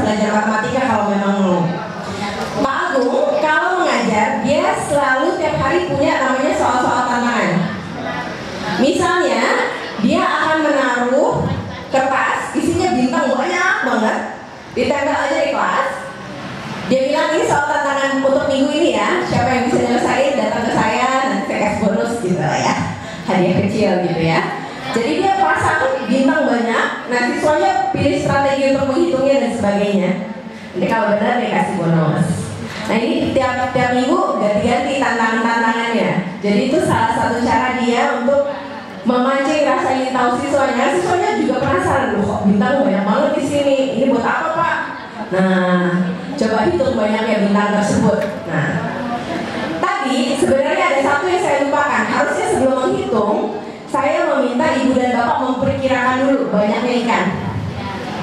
belajar matematika kalau memang mau. Pak Agung kalau mengajar dia selalu tiap hari punya namanya soal-soal tantangan. Misalnya dia akan menaruh kertas isinya bintang banyak banget, ditempel aja di kelas. Dia bilang ini soal tantangan untuk minggu ini ya, siapa yang bisa nyelesain datang ke saya, nanti saya kasih bonus gitu lah ya, hadiah kecil gitu ya. Jadi dia pasang bintang banyak, nah siswanya pilih strategi untuk menghitungnya dan sebagainya. Nanti kalau benar dia kasih bonus. Nah ini tiap minggu ganti-ganti tantangannya. Jadi itu salah satu cara dia untuk memancing rasa ingin tahu siswanya. Siswanya juga penasaran, loh kok bintang banyak banget di sini. Ini buat apa Pak? Nah, coba hitung banyaknya bintang tersebut. Nah, tadi sebenarnya ada satu yang saya lupakan. Harusnya sebelum menghitung, saya meminta ibu dan bapak memperkirakan dulu banyaknya ikan.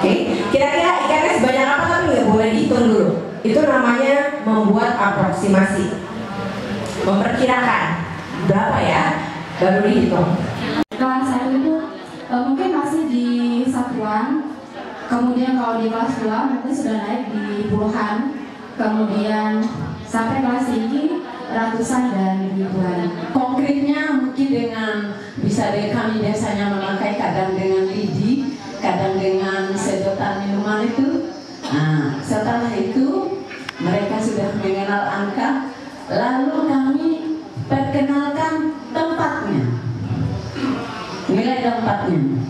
Oke, kira-kira ikannya sebanyak apa tapi nggak boleh dihitung dulu. Itu namanya membuat aproksimasi, memperkirakan berapa ya, baru dihitung. Kelas 1 itu mungkin masih di satuan, kemudian kalau di kelas 2 nanti sudah naik di puluhan, kemudian sampai kelas tinggi ratusan dan ribuan. Konkretnya mungkin dengan bisa kami biasanya memakai kadang dengan lidi, kadang dengan sedotan minuman itu. Nah, setelah itu mereka sudah mengenal angka, lalu kami perkenalkan tempatnya, nilai tempatnya.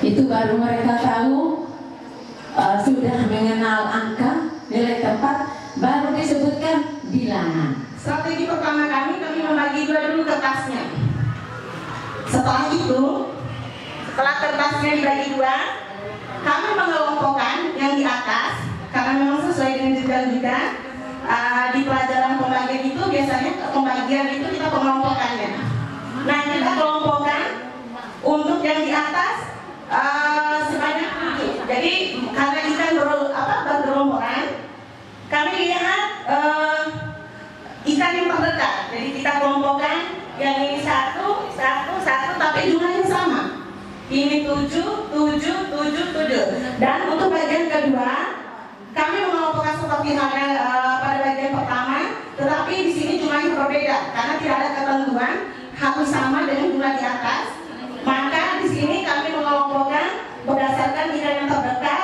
Itu baru mereka tahu sudah mengenal angka, nilai tempat, baru disebutkan bilangan. Strategi pertama kami membagi dua dulu kertasnya. Setelah itu, setelah kertasnya dibagi dua, kami mengelompokkan yang di atas, karena memang sesuai dengan judul juga. Di pelajaran pembagian itu biasanya pembagian itu kita pengelompokannya. Nah kita kelompokkan untuk yang di atas sebanyak 7. Jadi karena ikan bergelompokan, kami lihat ikan yang terdekat. Jadi kita kelompokkan yang ini satu, tapi jumlahnya sama. Ini 7. Dan untuk bagian kedua, kami mengelompokkan seperti halnya pada bagian pertama, tetapi di sini jumlahnya berbeda karena tidak ada ketentuan harus sama dengan jumlah di atas. Maka di sini kami mengelompokkan berdasarkan ikan yang terdekat.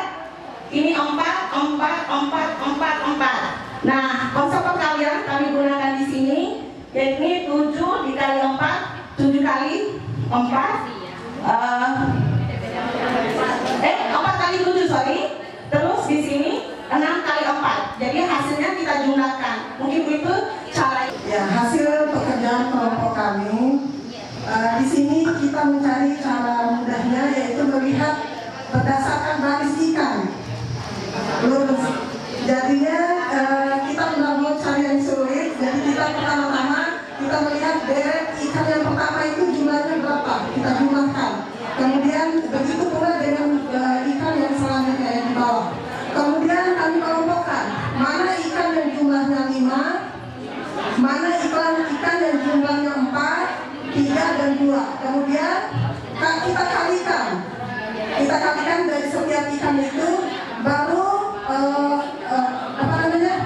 Ini 4. Nah, konsep perkalian kami gunakan di sini, yakni 7 dikali 4, 7 kali 4. 4 kali 7, sorry. Terus di sini 6 kali 4. Jadi hasilnya kita jumlahkan. Mungkin itu cara. Ya, hasil pekerjaan kelompok kami. Di sini kita mencari cara mudahnya, yaitu melihat berdasarkan baris ikan. Lurus. Jadinya kita tidak cari yang sulit. Jadi kita pertama-tama kita melihat deret ikan yang pertama itu jumlahnya berapa, kita jumlahkan. Kemudian begitu pula dengan ikan yang selanjutnya yang di bawah. Kemudian kami kelompokkan mana ikan yang jumlahnya 5, mana ikan yang jumlahnya 4, 3 dan 2. Kemudian kita kalikan dari setiap ikan itu, baru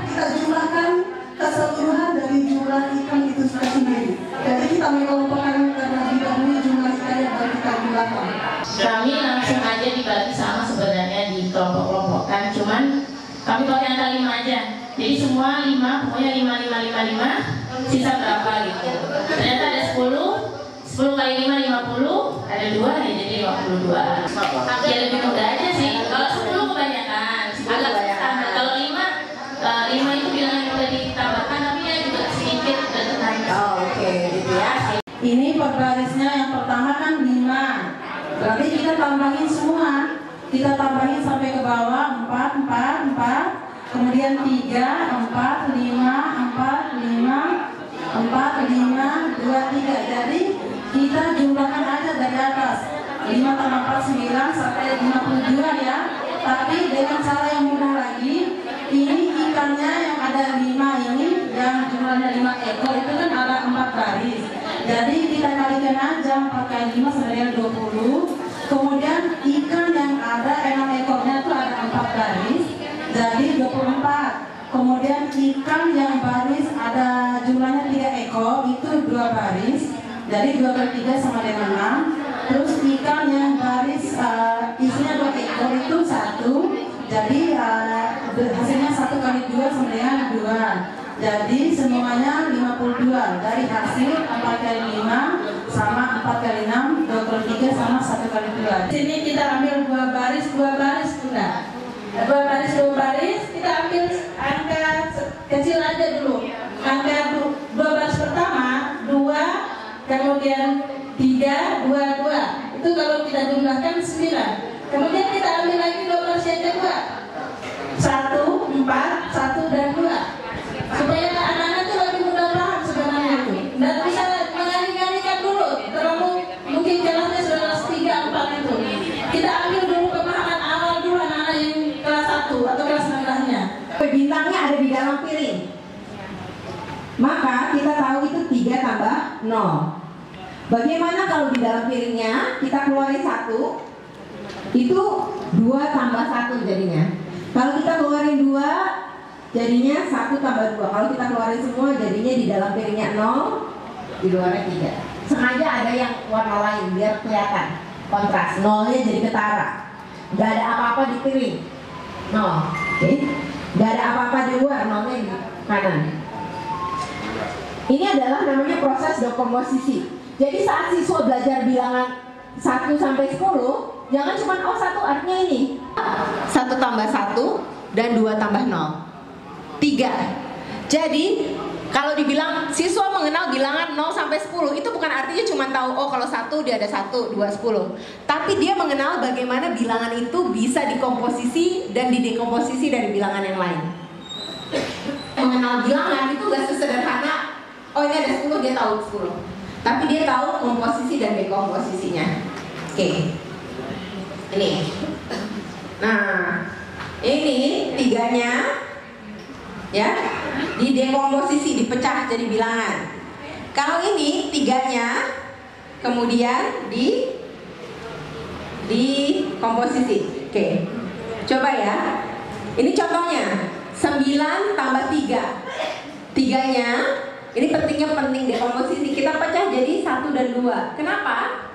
kita jumlahkan keseluruhan dari jumlah ikan itu sendiri. Jadi kita mengelompokkan terlebih dahulu jumlah ikan yang baru kita jumlahkan. Kami langsung aja dibagi sama sebenarnya di kelompok-kelompokkan, cuman kami pakai angka 5 aja. Jadi semua 5, pokoknya 5, sisa berapa gitu. Ternyata ada 10 kali 5, 50, ada 2 ya jadi 52. Ya lebih mudah aja sih. Kalau 10 kebanyakan, agak susah. Kalau 5 itu bilangan yang udah ditambahkan, tapi ya juga sedikit dan Oke, gitu ya. Ini per barisnya yang pertama kan 5. Berarti kita tambahin semua. Kita tambahin sampai ke bawah 4. Kemudian 3, 4, 5, 2, 3. Jadi kita jumlahkan aja dari atas. 5 tambah 4, 9 sampai 52 ya. Tapi dengan cara yang mudah lagi, ini ikannya yang ada 5 ini, yang jumlahnya 5 ekor itu kan ada 4 baris. Jadi kita kalikan aja 4 kali 5 sebenarnya 20. Kemudian ikan yang ada 6 ekornya itu ada 4 baris. jadi 24. Kemudian ikan yang baris ada jumlahnya 3 ekor, itu 2 baris, jadi 2 kali 3 sama dengan 6. Terus ikan yang baris isinya 2 ekor itu 1, jadi hasilnya 1 kali 2 sama dengan 2. Jadi semuanya 52. Dari hasil 4 kali 5 sama 4 kali 6, 2 kali 3 sama 1 kali 2. Di sini kita ambil 2 baris Bunda. 2 baris kita ambil angka kecil aja dulu. Angka 2 baris pertama 2, kemudian 3, 2, 2. Itu kalau kita jumlahkan 9. Kemudian kita ambil lagi 2 baris yang kedua. 1, 4, 1 dan 2. Supaya anak-anak itu lebih mudah paham sebenarnya itu. Dan bisa mengalih-alihkan dulu. Terlalu mungkin kelasnya sudah kelas 3, 4 itu. Kita ambil dulu pemahaman awal dulu anak-anak yang kelas 1 atau kelas rendah-nya. Bintangnya ada di dalam piring. Maka kita tahu itu 3 tambah 0. Bagaimana kalau di dalam piringnya kita keluarin 1, itu 2 tambah 1 jadinya. Kalau kita keluarin 2, jadinya 1 tambah 2. Kalau kita keluarin semua, jadinya di dalam piringnya 0, di luarnya 3. Sengaja ada yang warna lain biar kelihatan kontras. 0-nya jadi ketara. Gak ada apa-apa di piring, 0. Oke. Gak ada apa-apa di luar, 0-nya di kanan. Ini adalah namanya proses dekomposisi. Jadi saat siswa belajar bilangan 1 sampai 10, jangan cuma 1 artinya ini 1 tambah 1 dan 2 tambah 0, 3. Jadi kalau dibilang siswa mengenal bilangan 0 sampai 10, itu bukan artinya cuma tahu oh kalau 1 dia ada 1, 2, 10. Tapi dia mengenal bagaimana bilangan itu bisa dikomposisi dan didekomposisi dari bilangan yang lain. Mengenal bilangan itu gak sesederhana oh ini ada 10 dia tahu 10. Tapi dia tahu komposisi dan dekomposisinya. Oke. Ini. Nah, ini 3-nya ya didekomposisi, dipecah jadi bilangan. Kalau ini 3-nya kemudian dikomposisi. Oke. Coba ya. Ini contohnya 9 tambah 3. 3-nya ini penting dekomposisi. Kita pecah jadi 1 dan 2. Kenapa?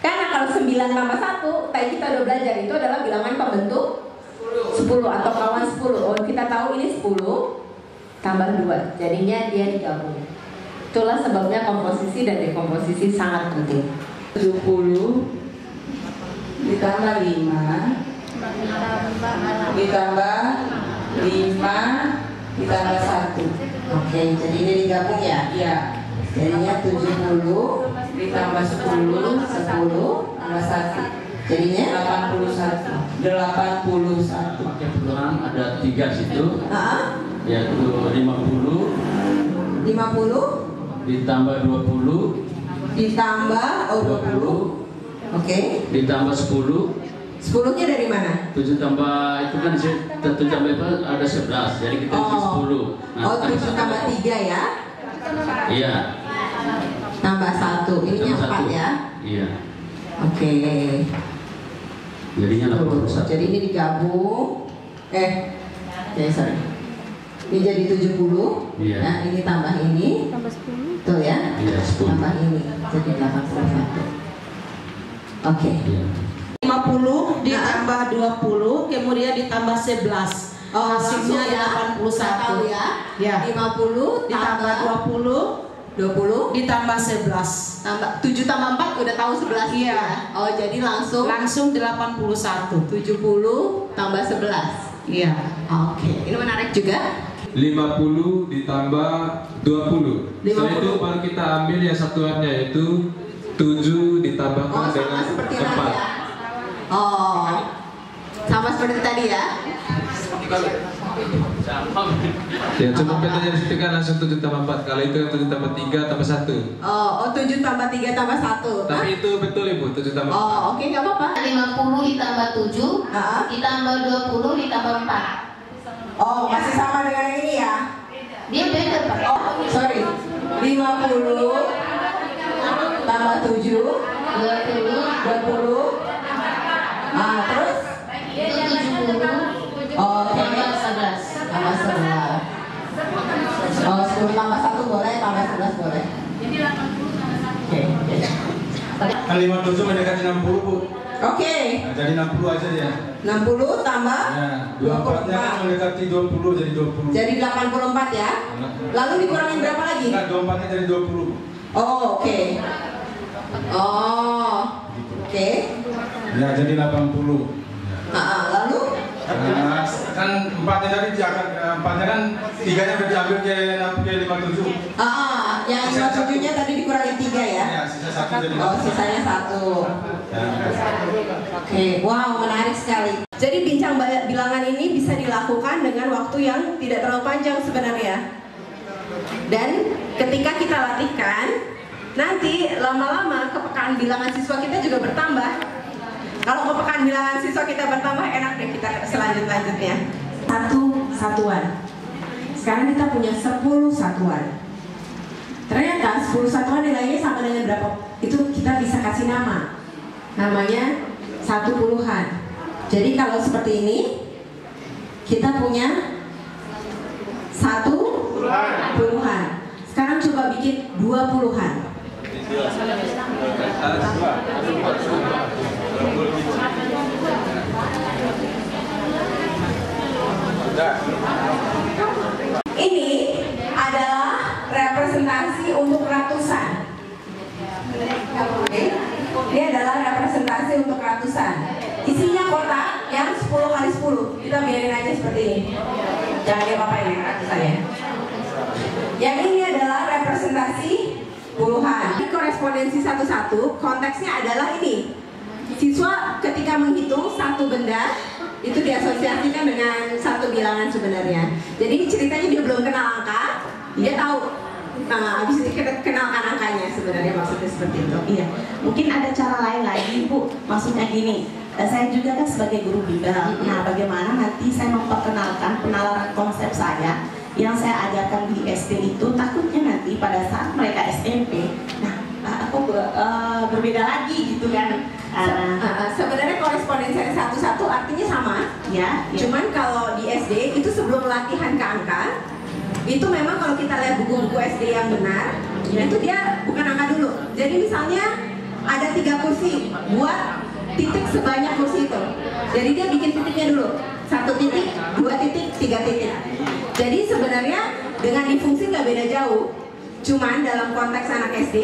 Karena kalau 9 tambah 1, tadi kita udah belajar itu adalah bilangan pembentuk 10 atau kawan 10. Oh, kita tahu ini 10 tambah 2. Jadinya dia digabung. Itulah sebabnya komposisi dan dekomposisi sangat penting. 70 ditambah 5 ditambah 5 ditambah 1. Oke, jadi ini digabung ya? Iya. Jadinya 70 ditambah 10 tambah 1. jadinya 81. Pakai peluang ada 3 situ, yaitu 50 ditambah 20 ditambah 20. Oke. ditambah 10. 10-nya dari mana? 7 tambah itu kan 7 tambah itu ada 11, jadi kita isi 10. Oh, 7 tambah 3 ya? Iya. Tambah 1, ininya 4 ya? Iya. Oke. Jadinya 81. Jadi ini digabung. Sorry. Ini jadi 70. Iya. Nah, ini tambah ini. Tambah 10. Tuh ya? Iya, 10. Tambah ini. Jadi 81. Oke. Iya. 50 ditambah 20 kemudian ditambah 11. Hasilnya ya. 81. Tahu ya? Ya. 50 Ditambah 20 ditambah 11. tambah 7 tambah 4 udah tahu 11. Iya. Ya? Oh, jadi langsung 81. 70 tambah 11. Iya. Oke. Ini menarik juga. 50 ditambah 20. Setelah itu baru kita ambil yang satuannya yaitu 7 ditambahkan dengan seperti tadi 4. ya. Oh. Sama seperti tadi ya. Ya, cuma bedanya di situ kan langsung 7 tambah 4. Kalau itu 7 tambah 3 tambah 1. Oh, 7 tambah 3 tambah 1. Tapi itu betul Ibu, 7 tambah 4. Oh, oke, nggak apa-apa. 50 ditambah 7 ditambah 20 ditambah 4. Oh, masih sama dengan yang ini ya? Dia beda Pak. Oh, sorry. 50 tambah 7 20. Terus? Itu 70 Oh, tambah Kan 57 mendekati 60, Bu. Oke. Nah, jadi 60 aja ya. 60 tambah Ya, 24-nya kan mendekati 20 jadi 20. Jadi 84 ya. Lalu dikurangin berapa lagi? Nah, 24-nya jadi 20. Oh, oke. Oh. Oke. Ya, jadi 80. Lalu Nah, kan 4-nya tadi diangkat, 4-nya kan 3-nya udah diambil ke 57. Yang 57-nya tadi dikurangin 3 ya? Ya, sisa 1 jadi 1. Oh, sisanya 1. Ya. Oke, wow, menarik sekali. Jadi bincang bilangan ini bisa dilakukan dengan waktu yang tidak terlalu panjang sebenarnya. Dan ketika kita latihkan, nanti lama-lama kepekaan bilangan siswa kita juga bertambah. Kalau kepekaan bilangan siswa kita bertambah, enak deh kita selanjutnya. 1 satuan. Sekarang kita punya 10 satuan. Ternyata 10 satuan nilainya sama dengan berapa? Itu kita bisa kasih nama. Namanya 1 puluhan. Jadi kalau seperti ini, kita punya 1 puluhan. Sekarang coba bikin 2 puluhan. Ini adalah representasi untuk ratusan. Ini adalah representasi untuk ratusan. Isinya kotak yang 10 kali 10. Kita biarin aja seperti ini. Jangan diapa-apain ya ratusan ya. Yang ini adalah representasi puluhan. Di korespondensi satu-satu, konteksnya adalah ini. Siswa ketika menghitung satu benda itu diasosiasikan dengan satu bilangan sebenarnya. Jadi ceritanya dia belum kenal angka, dia tahu. Nah, habis itu kita kenalkan angkanya sebenarnya, maksudnya seperti itu. Iya, mungkin ada cara lain lagi, Bu. Maksudnya gini, saya juga kan sebagai guru bimbel. Nah, bagaimana nanti saya memperkenalkan penalaran konsep saya yang saya ajarkan di SD itu, takutnya nanti pada saat mereka SMP, nah aku berbeda lagi gitu kan. Sebenarnya korespondensi satu-satu artinya sama. Ya. Cuman kalau di SD itu sebelum latihan ke angka, itu memang kalau kita lihat buku-buku SD yang benar, itu dia bukan angka dulu. Jadi misalnya ada 3 kursi, buat titik sebanyak kursi itu. Jadi dia bikin titiknya dulu, 1 titik, 2 titik, 3 titik. Jadi sebenarnya dengan difungsi nggak beda jauh. Cuman dalam konteks anak SD,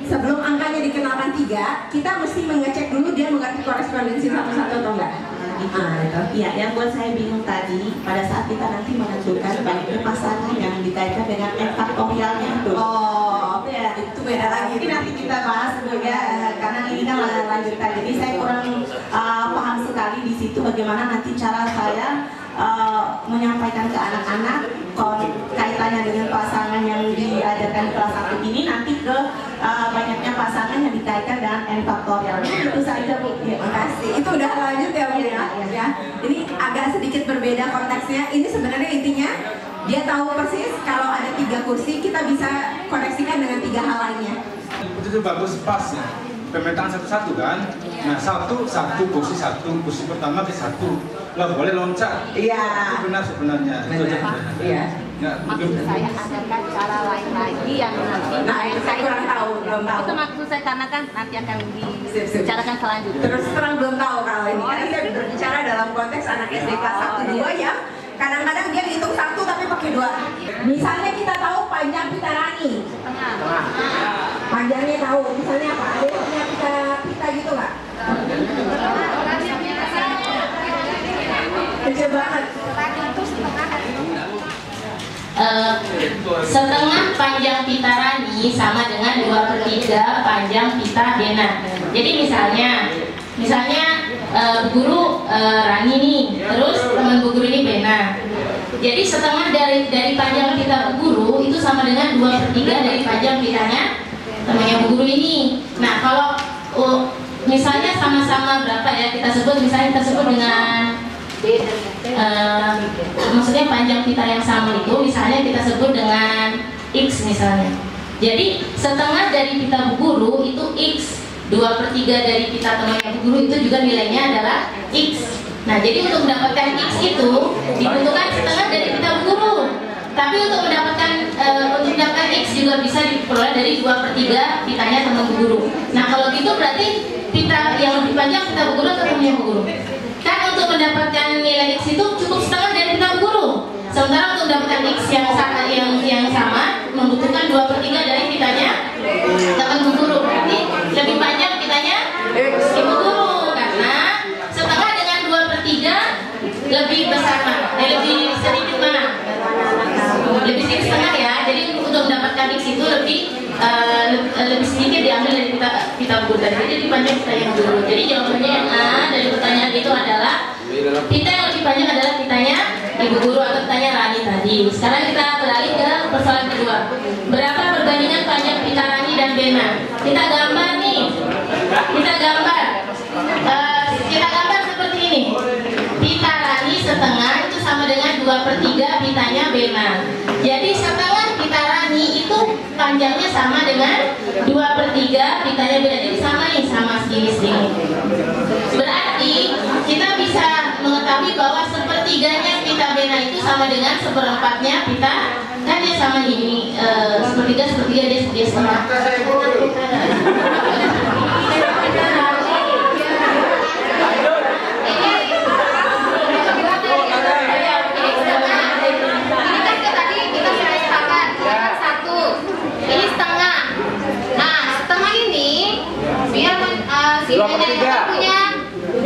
sebelum angkanya dikenalkan 3, kita mesti mengecek dulu dia mengerti korespondensi satu-satu atau enggak. Iya, yang buat saya bingung tadi, pada saat kita nanti menentukan banyaknya pasangan yang dikaitkan dengan n faktorialnya itu. Oh, ya, itu beda lagi. Mungkin nanti kita bahas ya, karena ini kan lanjutan. Jadi saya kurang paham sekali di situ bagaimana nanti cara saya menyampaikan ke anak-anak kaitannya dengan pasangan yang diajarkan di kelas 1 ini nanti ke banyaknya pasangan yang dikaitkan dengan n faktorial. Itu saja, Bu. Ya, makasih. Itu udah lanjut ya, Bu ya. Ini agak sedikit berbeda konteksnya. Ini sebenarnya intinya dia tahu persis kalau ada 3 kursi kita bisa koneksikan dengan 3 hal lainnya. Itu bagus pas ya. Pemetaan satu-satu kan. Nah, satu kursi pertama ke 1. Nggak boleh loncat. Iya. Itu benar sebenarnya. Iya. Maksud saya ajarkan cara lain lagi yang nanti. Nah, itu saya kurang tahu, belum tahu. Itu maksud saya karena kan nanti akan dibicarakan selanjutnya. Terus terang belum tahu kalau ini. Karena kita berbicara dalam konteks anak SD kelas 1-2 ya. Kadang-kadang dia hitung 1 tapi pakai 2. Misalnya kita tahu panjang pitarani. Panjangnya tahu. Misalnya apa? Ada yang punya pita gitu nggak? Kecil banget. Setengah panjang pita Rani sama dengan 2/3 panjang pita Bena. Jadi misalnya guru Rani nih, terus teman bu guru ini Bena. Jadi setengah dari panjang pita bu guru itu sama dengan 2/3 dari panjang pitanya temannya bu guru ini. Nah kalau misalnya sama-sama berapa ya kita sebut dengan maksudnya panjang pita yang sama itu misalnya kita sebut dengan X misalnya. Jadi setengah dari pita bu guru itu X, 2/3 dari pita temannya bu guru itu juga nilainya adalah X. Nah jadi untuk mendapatkan X itu dibutuhkan setengah dari pita bu guru. Tapi untuk mendapatkan X juga bisa diperoleh dari 2/3 pitanya teman guru. Nah kalau gitu berarti pita yang lebih panjang pita guru atau temannya guru? Kan untuk mendapatkan nilai X itu cukup setengah dari pita guru. Sementara untuk mendapatkan X yang sama membutuhkan 2/3 dari pitanya teman guru. Berarti lebih panjang pitanya ibu guru, karena setengah dengan 2/3 lebih besar mana? Lebih sedikit mana? Lebih sedikit setengah ya. Jadi untuk mendapatkan X itu lebih sedikit diambil dari pita guru. Jadi panjang pita yang guru. Jadi jawabannya yang A dari pertanyaan itu adalah pita yang lebih panjang adalah pitanya ibu guru atau pitanya Rani tadi. Sekarang kita beralih ke persoalan kedua. Berapa perbandingan panjang pita Rani dan Bena? Kita gambar nih. Kita gambar seperti ini. Pita Rani setengah itu sama dengan 2/3 pitanya Bena. Jadi setengah pita Rani itu panjangnya sama dengan 2/3 pitanya Bena. Jadi sama nih, sama segini. Berarti kita bisa mengetahui bahwa 1/3-nya pita Bena itu sama dengan 1/4-nya pita, kan dia sama ini, 1/3 dia setengah.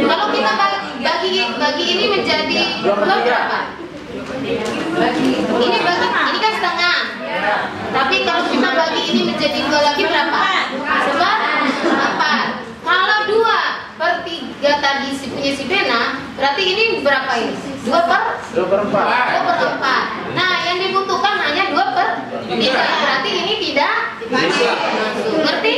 Kalau kita bagi ini menjadi berapa? Ini kan setengah. Tapi kalau kita bagi ini menjadi 2 lagi berapa? 4. Kalau 2/3 tadi punya si Bena, berarti ini berapa ini? 2/4. Nah, yang dibutuhkan hanya 2/3. Berarti ini tidak masuk. Ngerti?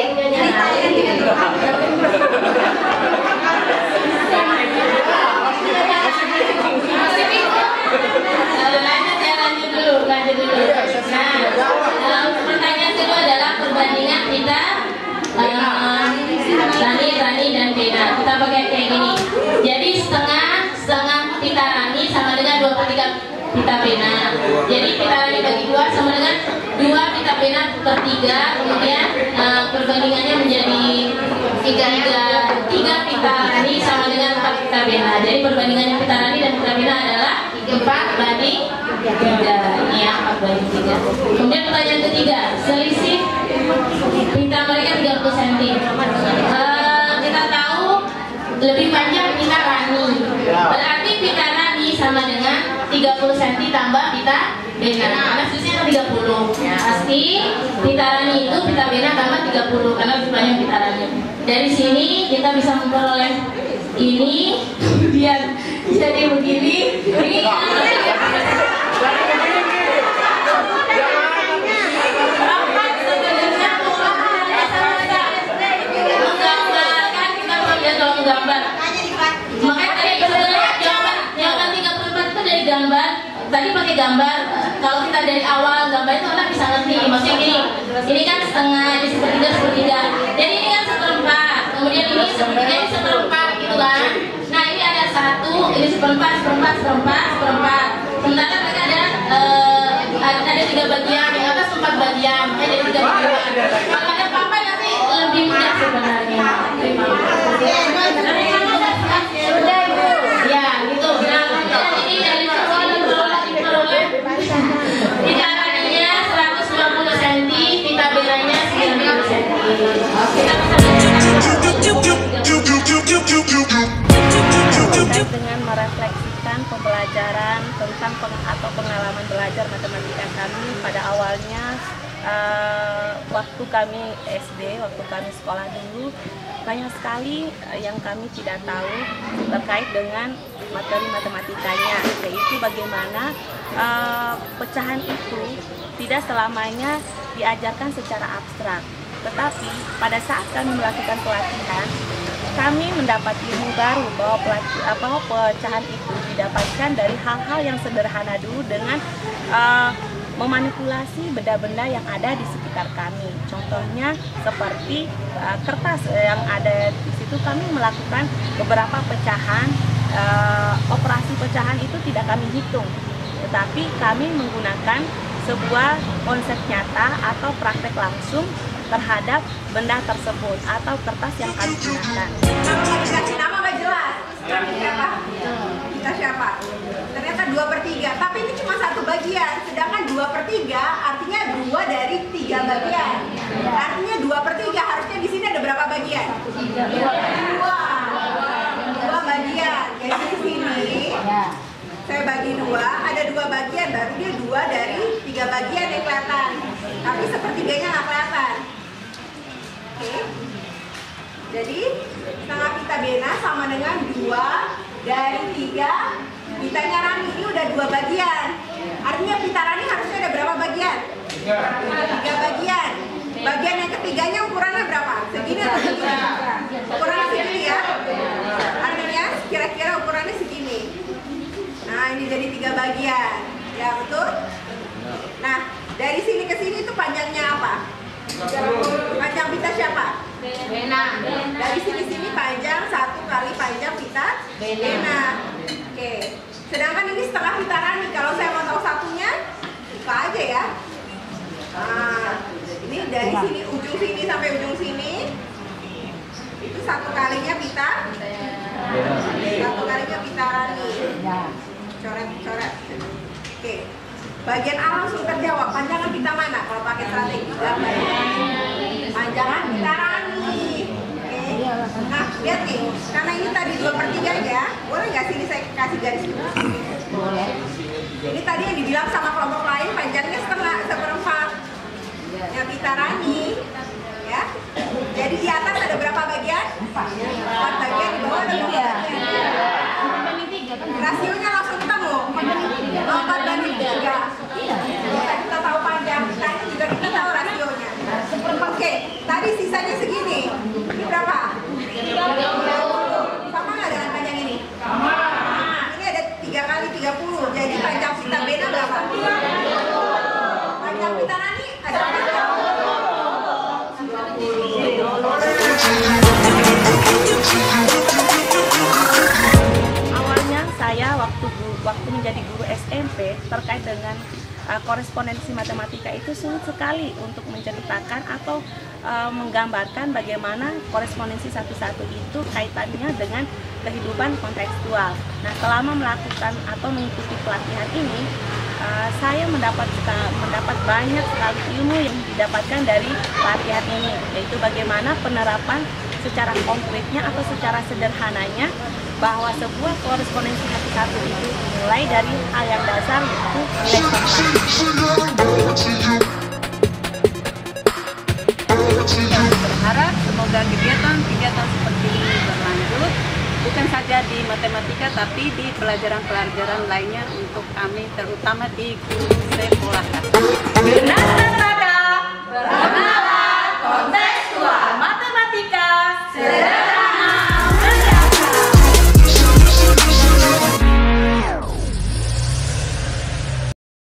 Lanjut dulu. Nah, pertanyaan kedua adalah perbandingan pita Rani dan Bena. Kita pakai kayak gini. Jadi setengah pita Rani sama dengan 2/3 pita Bena. Jadi pita Rani bagi 2 sama dengan 2 pita Bena per 3. Kemudian perbandingannya menjadi 3 pita Rani sama dengan 4 pita Bena. Jadi perbandingannya pita Rani dan pita Bena adalah 4/3. Ini ya, 4/3. Kemudian pertanyaan ketiga, selisih pita mereka 30 cm. Kita tahu lebih panjang pita Rani. Berarti pita Rani sama dengan 30 cm tambah pita Bena. Karena selisihnya 30. Pasti pita Rani itu pita Bena tambah 30 karena lebih panjang pita Rani. Dari sini kita bisa memperoleh ini kemudian jadi begini. Ini gambar. Makanya tadi sebenarnya jawaban 34 itu dari gambar. Tadi pakai gambar. Kalau kita dari awal gambar itu anak bisa ngerti. Maksudnya gini, ini kan setengah, ini 1/3. Jadi ini kan 1/4. Kemudian ini 1/4 gitu kan. Nah ini ada 1, ini 1/4. Sementara mereka ada 3 bagian, yang atas 4 bagian. Makanya jadi 3 bagian. Kalau ada papan nanti lebih mudah sebenarnya. Ya gitu. Nah ini dari soal diperoleh pita Raninya 120 cm, pita Benanya 90 cm. Dengan merefleksikan pembelajaran tentang pengalaman belajar matematika kami pada awalnya, waktu kami SD, waktu kami sekolah dulu, banyak sekali yang kami tidak tahu terkait dengan materi matematikanya, yaitu bagaimana pecahan itu tidak selamanya diajarkan secara abstrak. Tetapi pada saat kami melakukan pelatihan, kami mendapat ilmu baru bahwa pecahan itu didapatkan dari hal-hal yang sederhana dulu dengan memanipulasi benda-benda yang ada di sekitar kami. Contohnya seperti kertas yang ada di situ, kami melakukan beberapa pecahan. Operasi pecahan itu tidak kami hitung, tetapi kami menggunakan sebuah konsep nyata atau praktek langsung terhadap benda tersebut atau kertas yang kami gunakan. Kalau nggak dikasih nama nggak jelas. Siapa? Kita siapa? Ternyata 2/3, tapi ini cuma 1 bagian. Sedangkan 2/3 artinya 2 dari 3 bagian. Artinya 2/3 harusnya di sini ada berapa bagian? 2 bagian. Jadi di sini saya bagi 2, ada 2 bagian, baru dia 2 dari 3 bagian yang kelihatan. Tapi sepertiganya nggak kelihatan. Oke. Jadi setengah pita Bena sama dengan 2 dari 3 pitanya Rani. Ini udah 2 bagian. Artinya pita Rani harusnya ada berapa bagian? 3 bagian. Bagian yang ketiganya ukurannya berapa? Segini atau segini? Ukurannya segini ya. Artinya kira-kira ukurannya segini. Nah ini jadi 3 bagian. Ya betul? Nah dari sini ke sini itu panjangnya apa? Panjang pita siapa? Bena. Dari sini panjang 1 kali panjang pita Bena. Oke. Sedangkan ini setengah pita Rani. Kalau saya mau tahu satunya, buka aja ya. Nah, ini dari sini ujung sini sampai ujung sini itu 1 kalinya pita. 1 kalinya pita Rani. Coret. Oke. Bagian A langsung terjawab. Panjangan pita mana? Kalau pakai strategi panjangan pita Rani. Oke. Nah, lihat nih. Karena ini tadi 2/3 ya. Boleh nggak sini saya kasih garis dulu? Boleh. Ini tadi yang dibilang sama kelompok lain panjangnya 1/4. Ya pita Rani. Ya. Jadi di atas ada berapa bagian? 4 bagian. Di bawah ada berapa bagian? Rasionya langsung ketemu. 4/3. Kita tahu panjang pitanya juga kita tahu rasionya. Oke, tadi sisanya segini. Ini berapa? 30. Sama nggak dengan panjang ini? Sama. Nah, ini ada 3 kali 30. Jadi panjang pita Bena berapa? 20. Panjang pita Rani ada berapa? 20. Awalnya saya waktu menjadi guru SMP terkait dengan korespondensi matematika itu sulit sekali untuk menceritakan atau menggambarkan bagaimana korespondensi satu-satu itu kaitannya dengan kehidupan kontekstual. Nah, selama melakukan atau mengikuti pelatihan ini, saya mendapat banyak sekali ilmu yang didapatkan dari pelatihan ini, yaitu bagaimana penerapan secara konkretnya atau secara sederhananya bahwa sebuah korespondensi satu-satu itu mulai dari hal yang dasar yaitu nilai berharap semoga kegiatan seperti ini berlanjut bukan saja di matematika tapi di pelajaran-pelajaran lainnya untuk kami terutama di guru sekolah.